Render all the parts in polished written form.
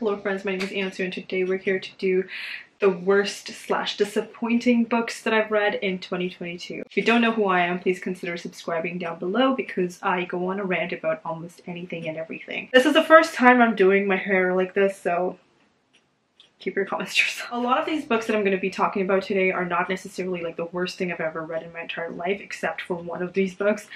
Hello friends, my name is Ansu and today we're here to do the worst / disappointing books that I've read in 2022. If you don't know who I am, please consider subscribing down below because I go on a rant about almost anything and everything. This is the first time I'm doing my hair like this, so keep your comments to yourself. A lot of these books that I'm going to be talking about today are not necessarily like the worst thing I've ever read in my entire life, except for one of these books.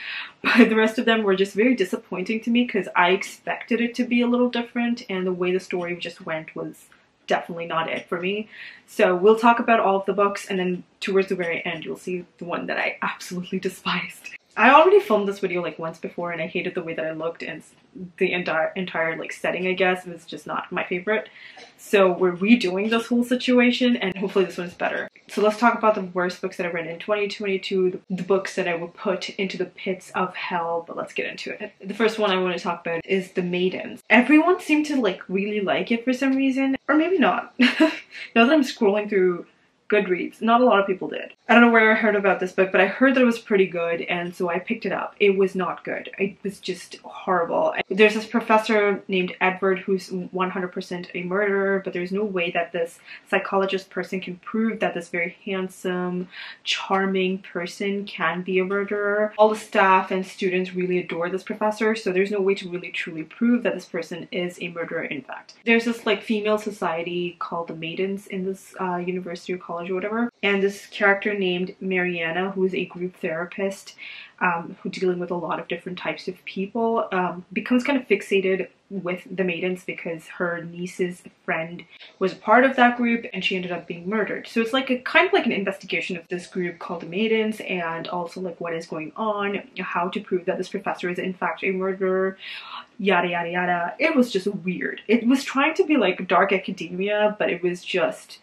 But the rest of them were just very disappointing to me because I expected it to be a little different, and the way the story just went was definitely not it for me. So we'll talk about all of the books, and then towards the very end you'll see the one that I absolutely despised. I already filmed this video like once before and I hated the way that I looked, and the entire like setting, I guess, was just not my favorite. So we're redoing this whole situation and hopefully this one's better. So let's talk about the worst books that I read in 2022, the books that I would put into the pits of hell, but let's get into it. The first one I want to talk about is The Maidens. Everyone seemed to like really like it for some reason, or maybe not. Now that I'm scrolling through GoodReads, not a lot of people did. I don't know where I heard about this book, but I heard that it was pretty good, and so I picked it up. It was not good. It was just horrible. There's this professor named Edward who's 100% a murderer, but there's no way that this psychologist person can prove that this very handsome, charming person can be a murderer. All the staff and students really adore this professor, so there's no way to really truly prove that this person is a murderer in fact. There's this like female society called the Maidens in this university or college or whatever, and this character named Mariana, who is a group therapist who dealing with a lot of different types of people, becomes kind of fixated with the Maidens because her niece's friend was a part of that group and she ended up being murdered. So it's like a kind of like an investigation of this group called the Maidens, and also like what is going on, how to prove that this professor is in fact a murderer, yada yada yada. It was just weird. It was trying to be like dark academia, but it was just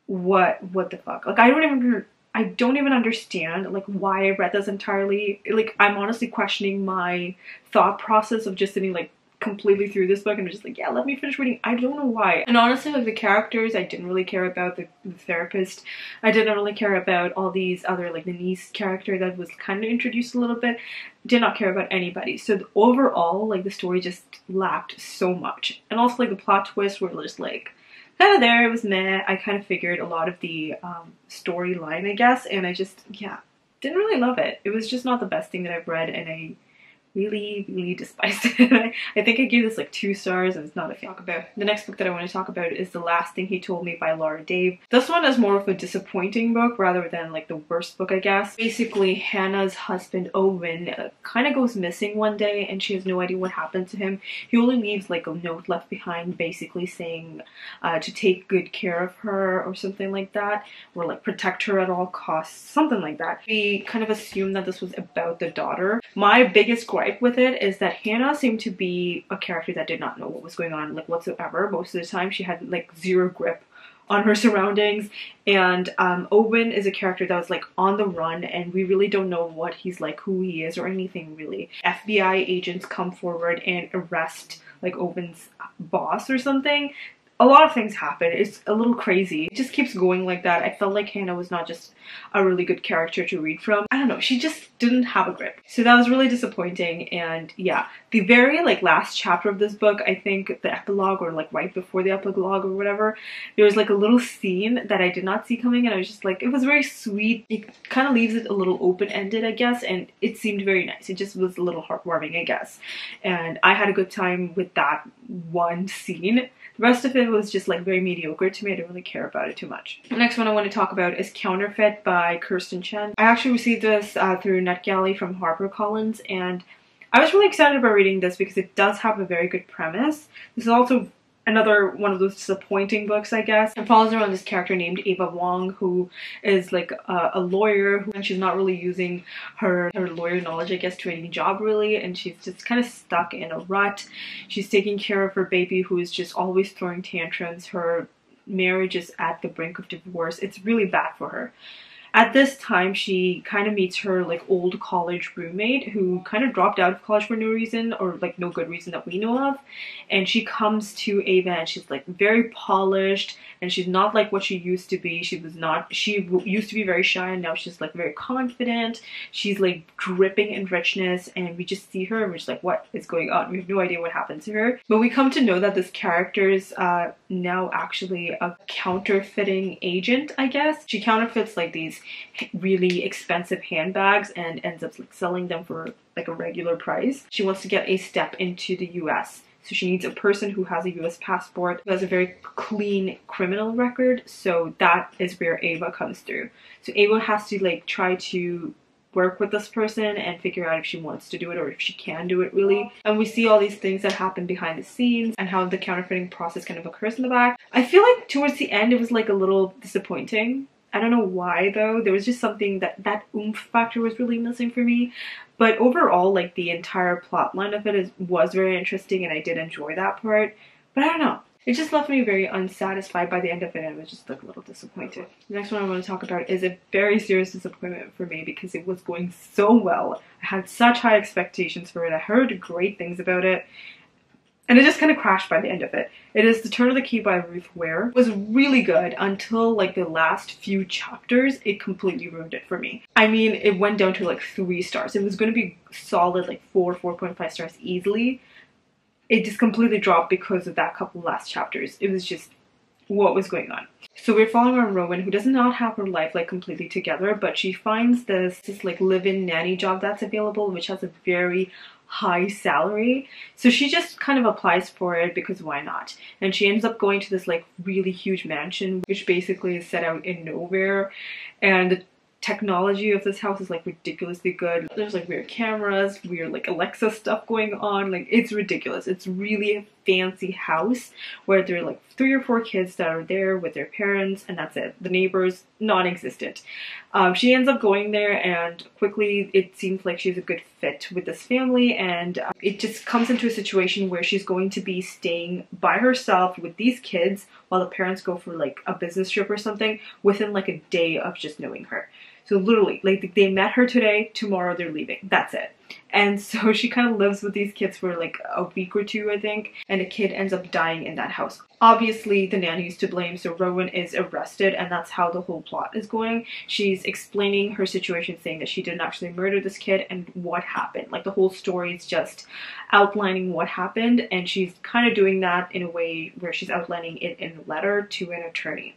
what the fuck. Like I don't even understand like why I read this entirely. Like I'm honestly questioning my thought process of just sitting like completely through this book and just like, yeah, let me finish reading. I don't know why. And honestly, like the characters, I didn't really care about. The therapist, I didn't really care about. All these other like the niece character that was kind of introduced a little bit, did not care about anybody. So overall, like the story just lacked so much. And also like the plot twists were just like kind of there. It was meh. I kind of figured a lot of the storyline, I guess, and I just, yeah, didn't really love it. It was just not the best thing that I've read, and I really despised it. I think I gave this like 2 stars, and it's not a fan. The next book that I want to talk about is The Last Thing He Told Me by Laura Dave. This one is more of a disappointing book rather than like the worst book, I guess. Basically, Hannah's husband Owen kind of goes missing one day and she has no idea what happened to him. He only leaves like a note left behind basically saying to take good care of her or something like that, or like protect her at all costs, something like that. We kind of assumed that this was about the daughter. My biggest gripe with it is that Hannah seemed to be a character that did not know what was going on like whatsoever. Most of the time she had like zero grip on her surroundings, and Owen is a character that was like on the run and we really don't know what he's like, who he is, or anything really. FBI agents come forward and arrest like Owen's boss or something. A lot of things happen. It's a little crazy. It just keeps going like that. I felt like Hannah was not just a really good character to read from. I don't know, she just didn't have a grip. So that was really disappointing. And yeah, the very like last chapter of this book, I think the epilogue, or like right before the epilogue or whatever, there was like a little scene that I did not see coming, and I was just like, it was very sweet. It kind of leaves it a little open-ended, I guess, and it seemed very nice. It just was a little heartwarming, I guess. And I had a good time with that one scene. The rest of it was just like very mediocre to me. I didn't really care about it too much. The next one I want to talk about is Counterfeit by Kirsten Chen. I actually received this through NetGalley from HarperCollins, and I was really excited about reading this because it does have a very good premise. This is also another one of those disappointing books, I guess. It follows around this character named Ava Wong, who is like a lawyer, and she's not really using her lawyer knowledge, I guess, to any job really, and she's just kind of stuck in a rut. She's taking care of her baby who is just always throwing tantrums. Her marriage is at the brink of divorce. It's really bad for her. At this time, she kind of meets her like old college roommate who kind of dropped out of college for no reason, or like no good reason that we know of. And she comes to Ava and she's like very polished, and she's not like what she used to be. She used to be very shy, and now she's like very confident. She's like dripping in richness, and we just see her and we're just like, what is going on? We have no idea what happened to her. But we come to know that this character is now actually a counterfeiting agent, I guess. She counterfeits like these really expensive handbags and ends up like selling them for like a regular price. She wants to get a step into the US. So she needs a person who has a US passport, who has a very clean criminal record. So that is where Ava comes through. So Ava has to like try to work with this person and figure out if she wants to do it or if she can do it really. And we see all these things that happen behind the scenes and how the counterfeiting process kind of occurs in the back. I feel like towards the end it was like a little disappointing. I don't know why though. There was just something that oomph factor was really missing for me. But overall, like the entire plot line of it was very interesting, and I did enjoy that part. But I don't know. It just left me very unsatisfied by the end of it, and I was just like a little disappointed. The next one I want to talk about is a very serious disappointment for me because it was going so well. I had such high expectations for it. I heard great things about it. And it just kind of crashed by the end of it. It is The Turn of the Key by Ruth Ware. It was really good until like the last few chapters. It completely ruined it for me. I mean, it went down to like 3 stars. It was going to be solid like 4.5 stars easily. It just completely dropped because of that couple last chapters. It was just what was going on. So we're following our Rowan, who does not have her life like completely together, but she finds this like live-in nanny job that's available, which has a very high salary. So she just kind of applies for it because why not? And she ends up going to this like really huge mansion, which basically is set out in nowhere. And the technology of this house is like ridiculously good. There's like weird cameras, weird like Alexa stuff going on. Like it's ridiculous. It's really a fancy house where there are like 3 or 4 kids that are there with their parents, and that's it. The neighbors, non-existent. She ends up going there, and quickly it seems like she's a good fit with this family, and it just comes into a situation where she's going to be staying by herself with these kids while the parents go for like a business trip or something within like a day of just knowing her. So literally, like they met her today, tomorrow they're leaving. That's it. And so she kind of lives with these kids for like a week or 2, I think, and a kid ends up dying in that house. Obviously, the nanny is to blame, so Rowan is arrested, and that's how the whole plot is going. She's explaining her situation, saying that she didn't actually murder this kid and what happened. Like the whole story is just outlining what happened, and she's kind of doing that in a way where she's outlining it in a letter to an attorney,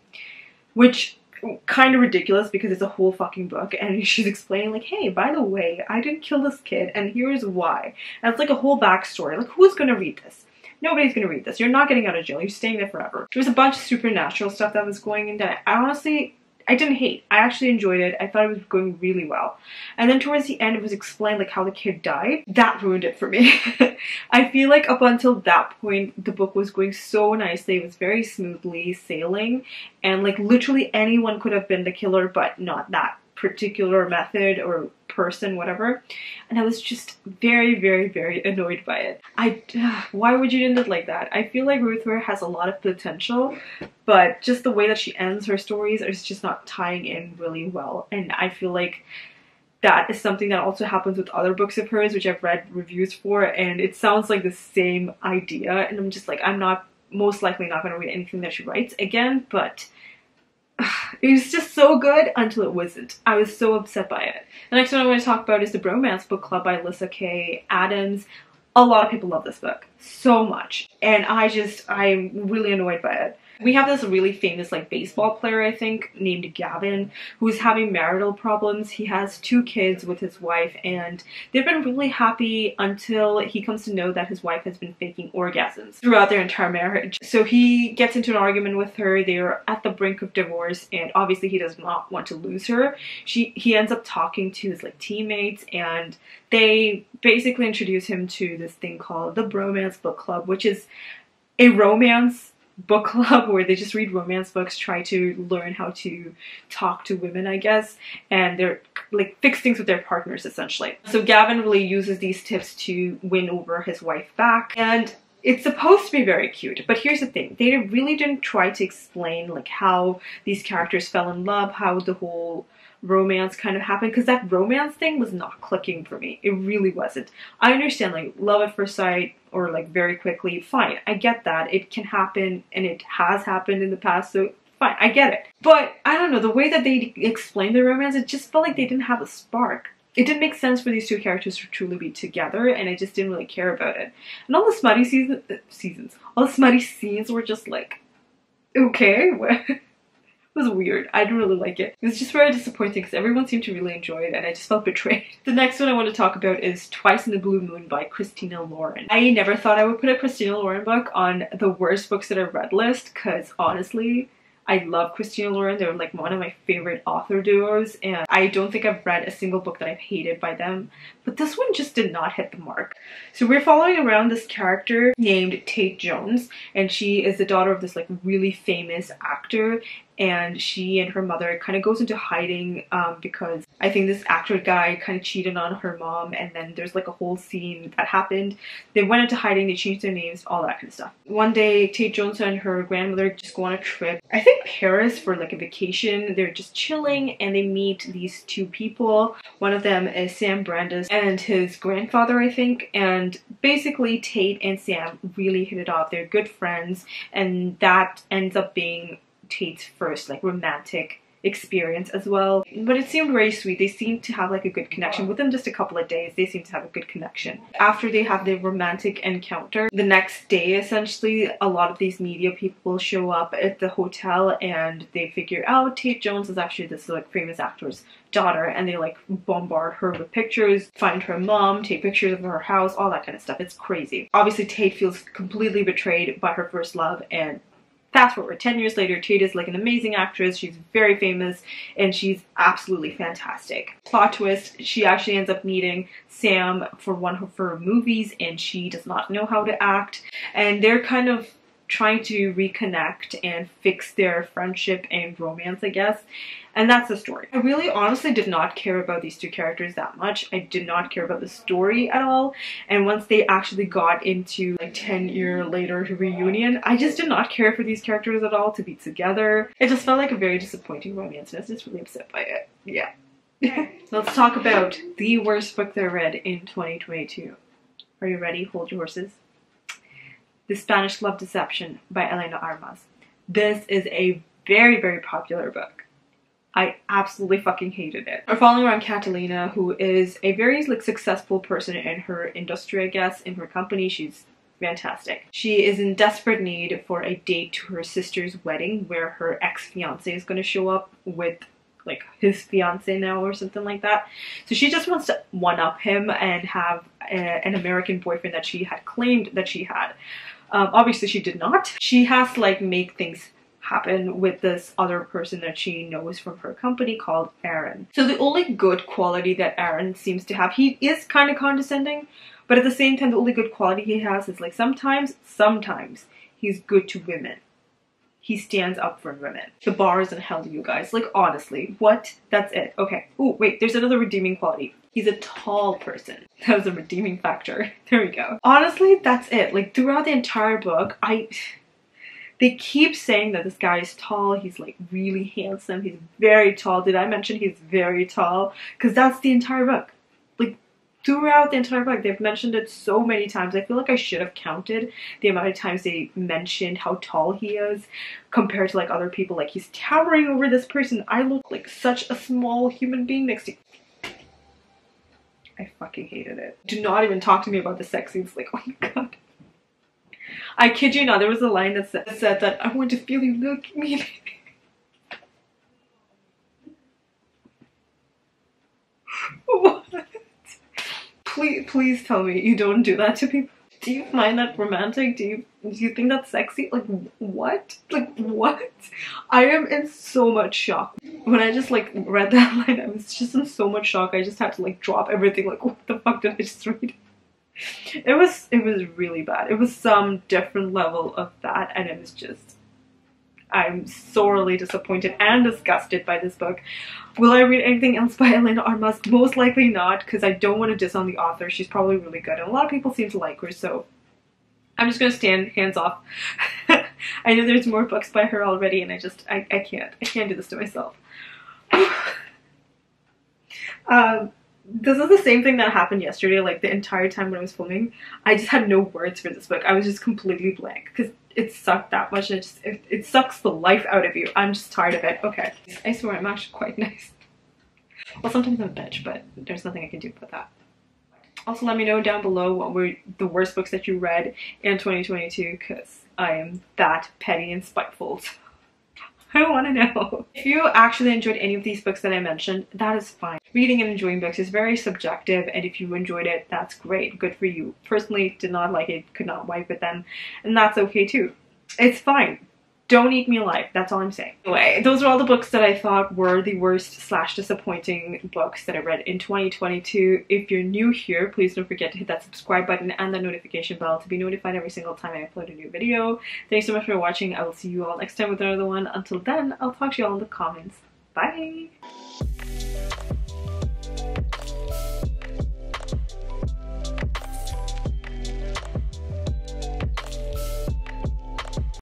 which kind of ridiculous because it's a whole fucking book, and she's explaining like, hey, by the way, I didn't kill this kid and here's why. And it's like a whole backstory. Like, who's gonna read this? Nobody's gonna read this. You're not getting out of jail. You're staying there forever. There was a bunch of supernatural stuff that was going in that I didn't hate. I actually enjoyed it. I thought it was going really well. And then towards the end, it was explained like how the kid died. That ruined it for me. I feel like up until that point, the book was going so nicely. It was very smoothly sailing. And like literally anyone could have been the killer, but not that particular method or person, whatever. And I was just very, very, very annoyed by it. Why would you end it like that? I feel like Ruth Ware has a lot of potential, but just the way that she ends her stories is just not tying in really well. And I feel like that is something that also happens with other books of hers, which I've read reviews for, and it sounds like the same idea. And I'm just like, I'm not most likely not going to read anything that she writes again, but it was just so good until it wasn't. I was so upset by it. The next one I want to talk about is the Bromance Book Club by Alyssa K. Adams. A lot of people love this book so much, and I'm really annoyed by it. We have this really famous like baseball player, I think, named Gavin, who's having marital problems. He has 2 kids with his wife, and they've been really happy until he comes to know that his wife has been faking orgasms throughout their entire marriage. So he gets into an argument with her. They're at the brink of divorce, and obviously he does not want to lose her. He ends up talking to his like teammates, and they basically introduce him to this thing called the Bromance Book Club, which is a romance book club where they just read romance books, try to learn how to talk to women, I guess, and they're like fix things with their partners essentially. So Gavin really uses these tips to win over his wife back, and it's supposed to be very cute. But here's the thing, they really didn't try to explain like how these characters fell in love, how the whole romance kind of happened, because that romance thing was not clicking for me. It really wasn't. I understand like love at first sight or like very quickly, fine, I get that. It can happen and it has happened in the past, so fine, I get it. But I don't know, the way that they explained the romance, it just felt like they didn't have a spark. It didn't make sense for these two characters to truly be together, and I just didn't really care about it. And all the smutty all the smutty scenes were just like, okay, what? It was weird. I didn't really like it. It was just very disappointing because everyone seemed to really enjoy it and I just felt betrayed. The next one I want to talk about is Twice in the Blue Moon by Christina Lauren. I never thought I would put a Christina Lauren book on the worst books that I've read list, because honestly, I love Christina Lauren. They're like one of my favorite author duos, and I don't think I've read a single book that I've hated by them, but this one just did not hit the mark. So we're following around this character named Tate Jones, and she is the daughter of this like really famous actor, and she and her mother kind of goes into hiding because I think this actor guy kind of cheated on her mom, and then there's like a whole scene that happened. They went into hiding, they changed their names, all that kind of stuff. One day, Tate Jones and her grandmother just go on a trip, I think Paris, for like a vacation. They're just chilling and they meet these two people. One of them is Sam Brandes and his grandfather, I think, and basically Tate and Sam really hit it off. They're good friends, and that ends up being Tate's first like romantic experience as well. But it seemed very sweet. They seemed to have like a good connection. Within just a couple of days, they seemed to have a good connection. After they have their romantic encounter, the next day essentially, a lot of these media people show up at the hotel and they figure out Tate Jones is actually this like famous actor's daughter, and they like bombard her with pictures, find her mom, take pictures of her house, all that kind of stuff. It's crazy. Obviously Tate feels completely betrayed by her first love, and fast forward 10 years later, Tate is like an amazing actress. She's very famous and she's absolutely fantastic. Plot twist, she actually ends up meeting Sam for one of her movies and she does not know how to act. And they're kind of trying to reconnect and fix their friendship and romance, I guess. And that's the story. I really honestly did not care about these two characters that much. I did not care about the story at all. And once they actually got into like 10-year later reunion, I just did not care for these characters at all to be together. It just felt like a very disappointing romance and I was just really upset by it. Yeah. Let's talk about the worst book that I read in 2022. Are you ready? Hold your horses. The Spanish Love Deception by Elena Armas. This is a very, very popular book. I absolutely fucking hated it. We're following around Catalina, who is a very like successful person in her industry, I guess, in her company. She's fantastic. She is in desperate need for a date to her sister's wedding, where her ex-fiance is going to show up with like his fiance now or something like that. So she just wants to one-up him and have an American boyfriend that she had claimed that she had. Obviously she did not. She has to like make things happen with this other person that she knows from her company called Aaron. So the only good quality that Aaron seems to have, he is kind of condescending, but at the same time the only good quality he has is like sometimes he's good to women. He stands up for women. The bar is in hell, you guys. Like honestly, what? That's it. Okay. Oh wait, there's another redeeming quality. He's a tall person. That was a redeeming factor. There we go. Honestly, that's it. Like throughout the entire book, they keep saying that this guy is tall. He's like really handsome. He's very tall. Did I mention he's very tall? Because that's the entire book. Like throughout the entire book, they've mentioned it so many times. I feel like I should have counted the amount of times they mentioned how tall he is compared to like other people. Like he's towering over this person. I look like such a small human being next to you. I fucking hated it. Do not even talk to me about the sex scenes. Like, oh my god. I kid you not, there was a line that said that I want to feel you look at me. What? Please tell me you don't do that to people. Do you find that romantic? Do you think that's sexy? Like what? Like what? I am in so much shock. When I just like read that line, I was just in so much shock. I just had to like drop everything. Like what the fuck did I just read? It was really bad. It was some different level of that, and it was just, I'm sorely disappointed and disgusted by this book. Will I read anything else by Elena Armas? Most likely not, because I don't want to diss on the author. She's probably really good, and a lot of people seem to like her, so I'm just gonna stand hands off. I know there's more books by her already, and I can't do this to myself. This is the same thing that happened yesterday. Like the entire time when I was filming, I just had no words for this book. I was just completely blank because it sucked that much, and it sucks the life out of you. I'm just tired of it. Okay, I swear I'm actually quite nice. Well, sometimes I'm a bitch, but there's nothing I can do about that. Also, let me know down below what were the worst books that you read in 2022, because I am that petty and spiteful. I want to know. If you actually enjoyed any of these books that I mentioned, that is fine. Reading and enjoying books is very subjective, and if you enjoyed it, that's great. Good for you. Personally, did not like it, could not wipe with them, and that's okay too. It's fine. Don't eat me alive. That's all I'm saying. Anyway, those are all the books that I thought were the worst / disappointing books that I read in 2022. If you're new here, please don't forget to hit that subscribe button and the notification bell to be notified every single time I upload a new video. Thanks so much for watching. I will see you all next time with another one. Until then, I'll talk to you all in the comments. Bye!